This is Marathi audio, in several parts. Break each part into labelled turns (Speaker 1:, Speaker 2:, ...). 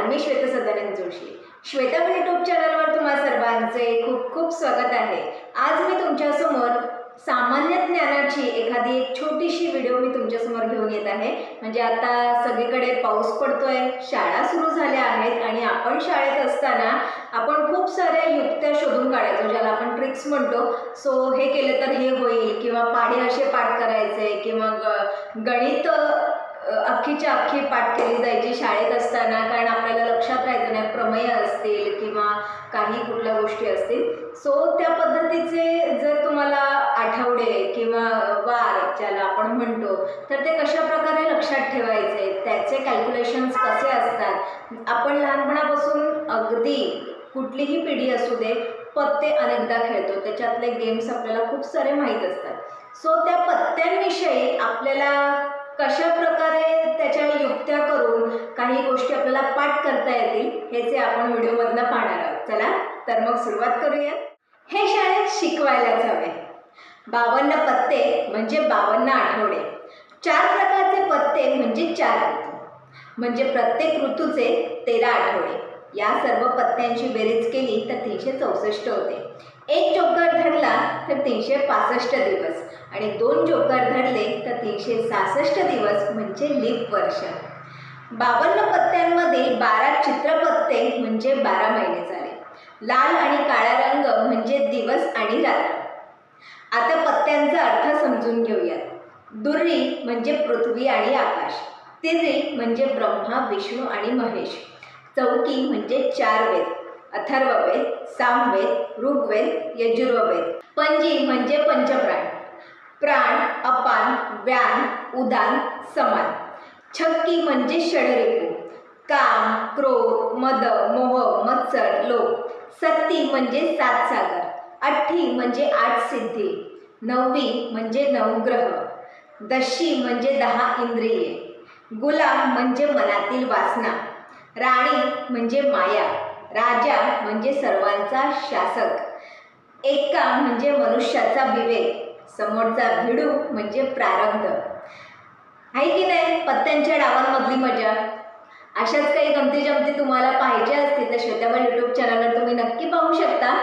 Speaker 1: मी श्वेता सदानंद जोशी। श्वेता यूट्यूब चॅनलवर तुम्हा सर्वांचे खूप खूप स्वागत आहे। आज मी तुमच्यासमोर सामान्य ज्ञानाची एखादी एक छोटीशी व्हिडिओ मी तुमच्यासमोर घेऊन येत आहे। म्हणजे आता सगळीकडे पाऊस पडतोय, शाळा सुरू झाल्या आहेत आणि आपण शाळेत असताना आपण खूप साऱ्या युक्त्या शोधून काढायचो, ज्याला आपण ट्रिक्स म्हणतो। सो हे केलं तर हे होईल, किंवा पाढे असे पाठ करायचे, किंवा गणित अख्खीच्या अख्खी पाठ केली जायची शाळेत असताना, कारण आपल्याला लक्षात राहायचं नाही, प्रमेय असतील किंवा काही कुठल्या गोष्टी असतील। सो त्या पद्धतीचे जर तुम्हाला आठवडे किंवा वार ज्याला आपण म्हणतो, तर ते कशा प्रकारे लक्षात ठेवायचे, त्याचे कॅल्क्युलेशन्स कसे असतात। आपण लहानपणापासून अगदी कुठलीही पिढी असू दे, पत्ते अनेकदा खेळतो, त्याच्यातले गेम्स आपल्याला खूप सारे माहीत असतात। सो त्या पत्त्यांविषयी आपल्याला कशा प्रकारे त्याच्या युक्त्या करून काही गोष्टी आपल्याला पाठ करता येतील, हेचे आपण व्हिडिओमधनं पाहणार आहोत। चला तर मग सुरुवात करूया। हे शाळेत शिकवायलाच हवे। 52 पत्ते म्हणजे 52 आठवडे। 4 प्रकारचे पत्ते म्हणजे 4 ऋतू, म्हणजे प्रत्येक ऋतूचे 13 आठवडे। या सर्व पत्त्यांची बेरीज केली तर 364 होते। एक जोकर धरला तर 365 दिवस आणि 2 जोकर धरले तर 366 दिवस, म्हणजे लीप वर्ष। 52 पत्त्यांमध्ये 12 चित्रपत्ते म्हणजे 12 महिने झाले। लाल आणि काळा रंग म्हणजे दिवस आणि रात्र। आता पत्त्यांचा अर्थ समजून घेऊयात। दुर्री म्हणजे पृथ्वी आणि आकाश, तिर्री म्हणजे ब्रह्मा, विष्णू आणि महेश, चौकी म्हणजे 4 वेद, अथर्ववेद, सामवेद, ऋग्वेद, यजुर्वेद, पंजी म्हणजे पंचप्राण, प्राण, अपान, व्यान, उदान, समान, छक्की म्हणजे षडरिपू, काम, क्रोध, मद, मोह, मत्सर, लोभ, सत्ती म्हणजे 7 सागर, अठ्ठी म्हणजे 8 सिद्धी, नववी म्हणजे 9 ग्रह, दशी म्हणजे 10 इंद्रिये, गुलाम म्हणजे मनातील वासना, राणी म्हणजे माया, राजा म्हणजे सर्वांचा शासक, एक्का म्हणजे मनुष्याचा विवेक, समोरचा भिडू म्हणजे प्रारब्ध। आहे की नाही पत्त्यांच्या डावांमधली मजा? अशाच काही गमती जमती तुम्हाला पाहिजे असतील तर श्वेता यूट्यूब चॅनलवर तुम्ही नक्की पाहू शकता।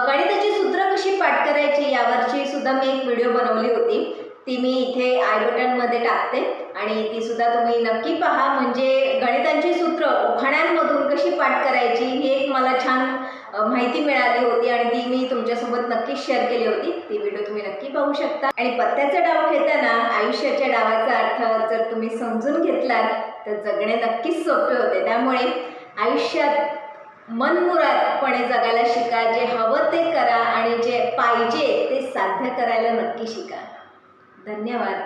Speaker 1: गणिताची सूत्र कशी पाठ करायची यावरची सुद्धा मी एक व्हिडिओ बनवली होती, ती मी इथे आय बटनमध्ये टाकते आणि ती सुद्धा तुम्ही नक्की पहा। म्हणजे गणितांची सूत्र उखाण्यांमधून कशी पाठ करायची ही एक मला छान माहिती मिळाली होती आणि ती मी तुमच्यासोबत नक्की शेअर केली होती। ती व्हिडिओ तुम्ही नक्की पाहू शकता। आणि पत्त्याचा डाव खेळताना आयुष्याच्या डावाचा अर्थ जर तुम्ही समजून घेतलात तर जगणे नक्कीच सोपे होते। त्यामुळे आयुष्यात मनमुरादपणे जगायला शिका, जे हवं ते करा आणि जे पाहिजे ते साध्य करायला नक्की शिका। धन्यवाद।